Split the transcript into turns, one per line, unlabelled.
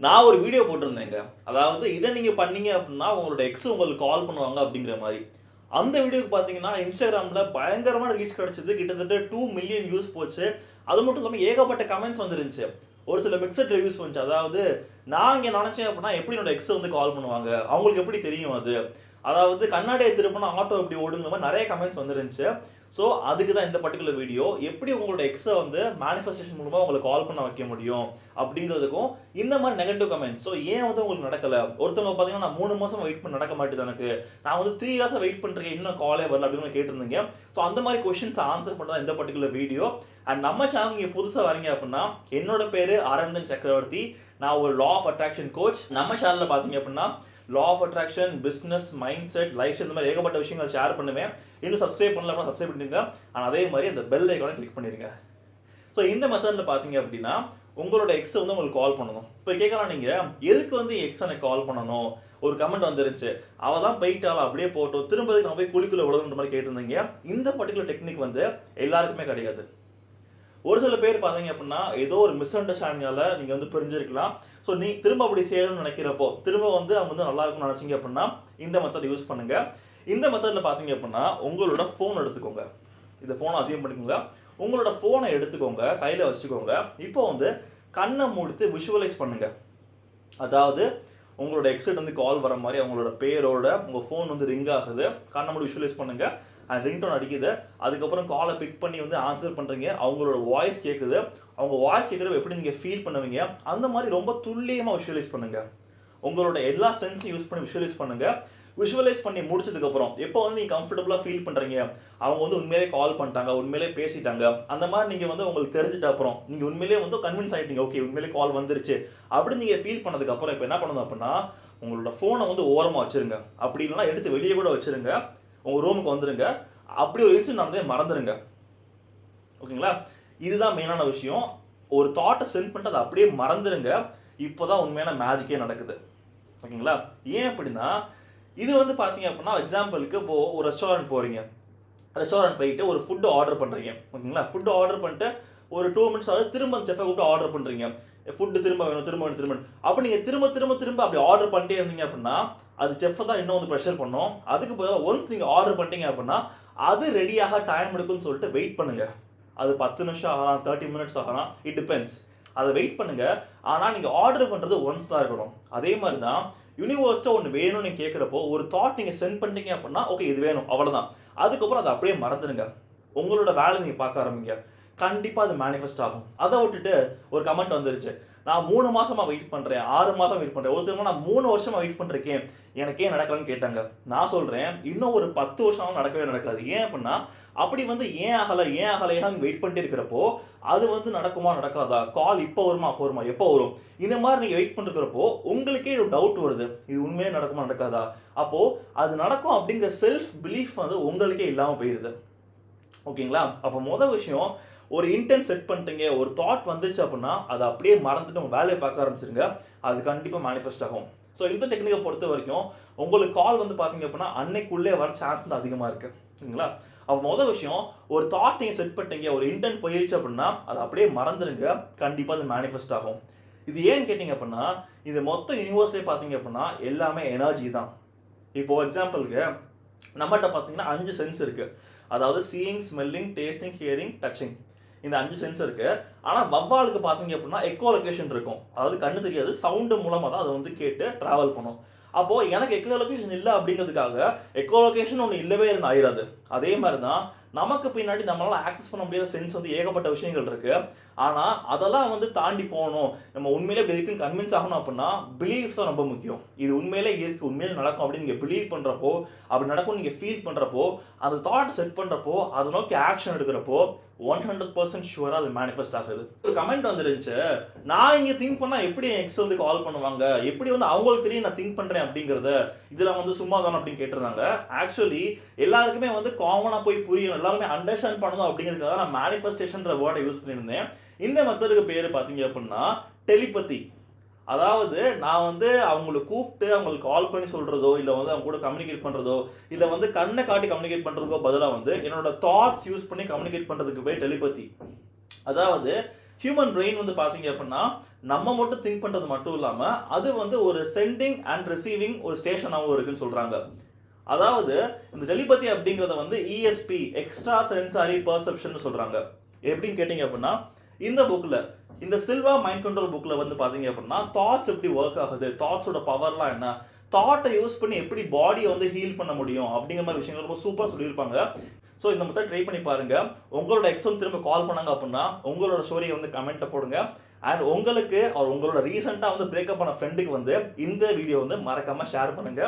நான் ஒரு வீடியோ போட்டிருந்தேங்க. அதாவது இதை நீங்க பண்ணீங்க அப்படின்னா உங்களோட எக்ஸ் உங்களுக்கு கால் பண்ணுவாங்க அப்படிங்கிற மாதிரி. அந்த வீடியோக்கு பார்த்தீங்கன்னா இன்ஸ்டாகிராமில் பயங்கரமான ரீச் கிடைச்சது. கிட்டத்தட்ட 2 மில்லியன் வியூஸ் போச்சு. அது மட்டும் இல்லாமல் ஏகப்பட்ட கமெண்ட்ஸ் வந்துருந்துச்சு. ஒரு சில மிக்சட் ரிவ்யூஸ் வந்துச்சு. அதாவது நான் இங்கே நினச்சேன் அப்படின்னா எப்படி என்னோட எக்ஸை வந்து கால் பண்ணுவாங்க, அவங்களுக்கு எப்படி தெரியும் அது, அதாவது கண்ணாடியை திருப்பினா ஆட்டோ எப்படி ஓடுங்கிற மாதிரி நிறைய கமெண்ட்ஸ் வந்துருந்துச்சு. ஸோ அதுக்கு தான் இந்த பர்டிகுலர் வீடியோ. எப்படி உங்களோட எக்ஸை வந்து மேனிஃபெஸ்டேஷன் மூலமாக உங்களுக்கு கால் பண்ண வைக்க முடியும் அப்படிங்கிறதுக்கும் இந்த மாதிரி நெகட்டிவ் கமெண்ட்ஸ். ஸோ ஏன் வந்து உங்களுக்கு நடக்கலை, ஒருத்தவங்க பார்த்தீங்கன்னா நான் 3 மாதம் வெயிட் பண்ண நடக்க மாட்டேது, எனக்கு நான் வந்து 3 இயர்ஸாக வெயிட் பண்ணுறேன் இன்னும் காலே வரல அப்படின்னு கேட்டிருந்தீங்க. ஸோ அந்த மாதிரி கொஸ்டின்ஸ் ஆன்சர் பண்ணுறது இந்த பர்டிகுலர் வீடியோ. அண்ட் நம்ம சேனல் நீங்கள் புதுசாக வரீங்க அப்படின்னா என்னோட பேர் அரவிந்தன் சக்கரவர்த்தி. நான் ஒரு லா ஆஃப் அட்ராக்ஷன் கோச். நம்ம சேனலில் பார்த்தீங்க அப்படின்னா law of attraction, business, mindset, lifestyle, இந்த மாதிரி ஏகப்பட்ட விஷயங்கள் ஷேர் பண்ணுவேன். இன்னும் சப்ஸ்கிரைப் பண்ணல அப்படின்னா சப்ஸ்கிரைப் பண்ணிடுங்க. ஆனால் அதே மாதிரி அந்த பெல் ஐக்கானை கிளிக் பண்ணிடுங்க. ஸோ இந்த மெத்தடில் பார்த்தீங்க அப்படின்னா உங்களோட எக்ஸை வந்து உங்களுக்கு கால் பண்ணணும். இப்போ கேட்கலாம் நீங்கள் எதுக்கு வந்து எக்ஸ் எனக்கு கால் பண்ணணும், ஒரு கமெண்ட் வந்துருச்சு, அவள் தான் போயிட்டாலும் அப்படியே போட்டோம், திரும்ப நான் போய் குழிக்குள்ள விழுதுன்ற மாதிரி கேட்டிருந்தீங்க. இந்த பர்டிகுலர் டெக்னிக் வந்து எல்லாருக்குமே கிடையாது. ஒரு சில பேர் பார்த்தீங்க அப்படின்னா ஏதோ ஒரு மிஸ் அண்டர்ஸ்டாண்டிங்கால நீங்கள் வந்து பிரிஞ்சிருக்கலாம். ஸோ நீ திரும்ப அப்படி செய்யணும்னு நினைக்கிறப்போ திரும்ப வந்து அவங்க வந்து நல்லா இருக்கும்னு நினச்சிங்க அப்படின்னா இந்த மெத்தட் யூஸ் பண்ணுங்க. இந்த மெத்தடில் பார்த்தீங்க அப்படின்னா உங்களோட ஃபோன் எடுத்துக்கோங்க. இந்த ஃபோனை அசியம் பண்ணிக்கோங்க. உங்களோட ஃபோனை எடுத்துக்கோங்க, கையில் வச்சுக்கோங்க. இப்போ வந்து கண்ணை மூடித்து விஷுவலைஸ் பண்ணுங்க. அதாவது உங்களோட எக்ஸிட் வந்து கால் வர மாதிரி அவங்களோட பேரோட உங்கள் ஃபோன் வந்து ரிங் ஆகுது. கண்ணை மூடி விஷுவலைஸ் பண்ணுங்க. அண்ட் ரிங்டோன் அடிக்குது. அதுக்கப்புறம் காலை பிக் பண்ணி வந்து ஆன்சர் பண்ணுறீங்க. அவங்களோட வாய்ஸ் கேட்குது. அவங்க வாய்ஸ் கேட்குறப்ப எப்படி நீங்கள் ஃபீல் பண்ணுவீங்க அந்த மாதிரி ரொம்ப துல்லியமாக விஷுவலைஸ் பண்ணுங்க. உங்களோட எல்லா சென்ஸையும் யூஸ் பண்ணி விஷுவலைஸ் பண்ணுங்க. விஷுவலைஸ் பண்ணி முடிச்சதுக்கப்புறம் எப்போ வந்து நீங்கள் கம்ஃபர்டபுளாக ஃபீல் பண்ணுறீங்க, அவங்க வந்து உண்மையிலே கால் பண்ணிட்டாங்க, உண்மையிலே பேசிட்டாங்க, அந்த மாதிரி நீங்கள் வந்து உங்களுக்கு தெரிஞ்சுட்ட அப்புறம் நீங்கள் உண்மையிலே வந்து கன்வின்ஸ் ஆகிட்டீங்க, ஓகே உண்மையிலே கால் வந்துருச்சு அப்படி நீங்கள் ஃபீல் பண்ணதுக்கப்புறம் இப்போ என்ன பண்ணணும் அப்படின்னா உங்களோட ஃபோனை வந்து ஓரமாக வச்சுருங்க. அப்படி இல்லைனா எடுத்து வெளியே கூட வச்சுருங்க. உங்கள் ரூமுக்கு வந்துடுங்க. அப்படி ஒரு இன்சிடென்ட் நடந்தே மறந்துடுங்க. ஓகேங்களா? இதுதான் மெயினான விஷயம். ஒரு தாட்டை சென்ட் பண்ணிட்டு அதை அப்படியே மறந்துடுங்க. இப்போ தான் உண்மையான மேஜிக்கே நடக்குது. ஓகேங்களா? ஏன் அப்படின்னா இது வந்து பார்த்தீங்க அப்படின்னா எக்ஸாம்பிளுக்கு இப்போது ஒரு ரெஸ்டாரண்ட் போகிறீங்க. ரெஸ்டாரண்ட் போயிட்டு ஒரு ஃபுட்டு ஆர்டர் பண்ணுறீங்க. ஓகேங்களா? ஃபுட்டு ஆர்டர் பண்ணிட்டு ஒரு 2 மினிட்ஸ் ஆகுது, திரும்ப அந்த செஃப்பை கூப்பிட்டு ஆர்டர் பண்ணுறீங்க. ஃபுட்டு திரும்ப வேணும், திரும்ப வேணும், திரும்ப வேணும். அப்போ நீங்கள் திரும்ப திரும்ப திரும்ப அப்படி ஆர்டர் பண்ணிட்டே இருந்தீங்க அப்படின்னா அது செஃப்பை தான் இன்னும் வந்து ப்ரெஷர் பண்ணும். அதுக்கு பதிலாக ஒன்ஸ் நீங்கள் ஆர்டர் பண்ணிட்டீங்க அப்படின்னா அது ரெடியாக டைம் எடுக்கும்னு சொல்லிட்டு வெயிட் பண்ணுங்க. அது 10 நிமிஷம் ஆகலாம், 30 மினிட்ஸ் ஆகலாம், இட் டிபெண்ட்ஸ். அதை வெயிட் பண்ணுங்க. ஆனால் நீங்கள் ஆர்டர் பண்ணுறது ஒன்ஸ் தான் இருக்கணும். அதே மாதிரி தான் யூனிவர்ஸ்ட்டாக ஒன்று வேணும்னு நீங்கள் கேட்குறப்போ ஒரு தாட் நீங்கள் சென்ட் பண்ணிட்டீங்க அப்படின்னா ஓகே இது வேணும் அவ்வளோதான். அதுக்கப்புறம் அதை அப்படியே மறந்துடுங்க. உங்களோட வேலை நீங்கள் பார்க்க ஆரம்பிங்க. கண்டிப்பாக அது மேனிஃபெஸ்ட் ஆகும். அதை விட்டுட்டு ஒரு கமெண்ட் வந்துருச்சு, நான் 3 மாசமா வெயிட் பண்ணுறேன், 6 மாதம் வெயிட் பண்ணுறேன், ஒருத்தர் நான் 3 வருஷமா வெயிட் பண்ணிருக்கேன், எனக்கே நடக்கலன்னு கேட்டாங்க. நான் சொல்கிறேன் இன்னும் ஒரு 10 வருஷம் நடக்கவே நடக்காது. ஏன் அப்படின்னா அப்படி வந்து ஏன் ஆகலையா வெயிட் பண்ணிட்டே இருக்கிறப்போ அது வந்து நடக்குமா நடக்காதா, கால் இப்போ வருமா அப்போ வருமா எப்போ வரும், இந்த மாதிரி நீங்கள் வெயிட் பண்ணிருக்கிறப்போ உங்களுக்கே ஒரு டவுட் வருது, இது உண்மையே நடக்குமா நடக்காதா. அப்போது அது நடக்கும் அப்படிங்கிற செல்ஃப் பிலீஃப் வந்து உங்களுக்கே இல்லாமல் போயிடுது. ஓகேங்களா? அப்போ மொதல் விஷயம் ஒரு இன்டென்ட் செட் பண்ணிட்டீங்க, ஒரு தாட் வந்துருச்சு அப்படின்னா அதை அப்படியே மறந்துட்டு உங்கள் வேலையை பார்க்க ஆரம்பிச்சிருங்க. அது கண்டிப்பாக மேனிஃபெஸ்ட் ஆகும். ஸோ இந்த டெக்னிக்கை பொறுத்த வரைக்கும் உங்களுக்கு கால் வந்து பார்த்தீங்க அப்படின்னா அன்னைக்குள்ளே வர சான்ஸ் வந்து அதிகமாக இருக்குது. ஓகேங்களா? அப்போ மொதல் விஷயம் ஒரு தாட் நீங்கள் செட் பண்ணிட்டீங்க, ஒரு இன்டென்ட் போயிடுச்சு அப்படின்னா அதை அப்படியே மறந்துடுங்க. கண்டிப்பாக அது மேனிஃபெஸ்ட் ஆகும். இது ஏன்னு கேட்டிங்க அப்படின்னா இது மொத்த யூனிவர்ஸ்லேயே பார்த்தீங்க அப்படின்னா எல்லாமே எனர்ஜி தான். இப்போது எக்ஸாம்பிளுக்கு நம்மகிட்ட பார்த்தீங்கன்னா 5 சென்ஸ் இருக்குது. அதாவது seeing, smelling, tasting, hearing, touching. இந்த 5 சென்ஸ் இருக்கு. ஆனால் வவ்வாலுக்கு பார்த்தீங்க அப்படின்னா எக்கோ லொகேஷன் இருக்கும். அதாவது கண்ணு தெரியாது, சவுண்டு மூலமாக தான் அதை வந்து கேட்டு ட்ராவல் பண்ணும். அப்போது எனக்கு எக்கோ லொகேஷன் இல்லை அப்படிங்கிறதுக்காக எக்கோ லொகேஷன் ஒன்று இல்லவே இல்லை ஆயிடாது. அதே மாதிரி தான் நமக்கு பின்னாடி நம்மளால் ஆக்சஸ் பண்ண முடியாத சென்ஸ் வந்து ஏகப்பட்ட விஷயங்கள் இருக்குது. ஆனால் அதெல்லாம் வந்து தாண்டி போகணும், நம்ம உண்மையிலே இப்படி இருக்குன்னு கன்வின்ஸ் ஆகணும் அப்படின்னா பிலீஃப் தான் ரொம்ப முக்கியம். இது உண்மையிலே இருக்குது, உண்மையிலே நடக்கும் அப்படின்னு நீங்கள் பிலீவ் பண்ணுறப்போ, அப்படி நடக்கும் நீங்கள் ஃபீல் பண்ணுறப்போ, அந்த தாட் செட் பண்ணுறப்போ, அதை நோக்கி ஆக்ஷன் எடுக்கிறப்போ 100% ஷுவராக அது மேனிஃபெஸ்ட் ஆகுது. ஒரு கமெண்ட் வந்துருந்துச்சு, நான் இங்கே திங்க் பண்ணால் எப்படி என் எக்ஸ் வந்து கால் பண்ணுவாங்க, எப்படி வந்து அவங்களுக்கு தெரியும் நான் திங்க் பண்ணுறேன் அப்படிங்கிறத, இதெல்லாம் வந்து சும்மா தானே அப்படின்னு கேட்டிருந்தாங்க. ஆக்சுவலி எல்லாருக்குமே வந்து காமனாக போய் புரியணும், எல்லாருமே அண்டர்ஸ்டாண்ட் பண்ணணும் அப்படிங்கிறதுக்காக நான் மேனிஃபெஸ்டேஷன்ற வேர்டை யூஸ் பண்ணியிருந்தேன். இந்த மெத்தடுக்கு பேர் பார்த்தீங்க அப்படின்னா டெலிபதி. அதாவது நான் வந்து அவங்களை கூப்பிட்டு அவங்களுக்கு கால் பண்ணி சொல்கிறதோ இல்லை வந்து அவங்க கூட கம்யூனிகேட் பண்ணுறதோ இல்லை வந்து கண்ணை காட்டி கம்யூனிகேட் பண்ணுறதுக்கோ பதிலாக வந்து என்னோட தாட்ஸ் யூஸ் பண்ணி கம்யூனிகேட் பண்ணுறதுக்கு பேர் டெலிபதி. அதாவது ஹியூமன் பிரெயின் வந்து பாத்தீங்க அப்படின்னா நம்ம மட்டும் திங்க் பண்றது மட்டும் இல்லாம அது வந்து ஒரு சென்டிங் அண்ட் ரிசீவிங் ஒரு ஸ்டேஷனாகவும் இருக்குன்னு சொல்றாங்க. அதாவது இந்த டெலிபதி அப்படிங்கறத வந்து ESP எக்ஸ்ட்ரா சென்சாரி பர்செப்ஷன் சொல்றாங்க. எப்படின்னு கேட்டீங்க அப்படின்னா இந்த புக்ல இந்த சில்வா மைண்ட் கண்ட்ரோல் புக்ல வந்து பாத்தீங்க அப்படின்னா தாட்ஸ் எப்படி ஒர்க் ஆகுது, தாட்ஸோட பவர்லாம் என்ன, தாட்டை யூஸ் பண்ணி எப்படி பாடியை வந்து ஹீல் பண்ண முடியும் அப்படிங்கிற மாதிரி விஷயங்கள் ரொம்ப சூப்பரா சொல்லியிருப்பாங்க. ஸோ இந்த மெத்தட் ட்ரை பண்ணி பாருங்க. உங்களோட எக்ஸாம் திரும்ப கால் பண்ணாங்க அப்படின்னா உங்களோட ஸ்டோரியை வந்து கமெண்ட்ல போடுங்க. அண்ட் உங்களுக்கு உங்களோட ரீசெண்டாக வந்து பிரேக்கப் பண்ண ஃப்ரெண்டுக்கு வந்து இந்த வீடியோ வந்து மறக்காம ஷேர் பண்ணுங்க.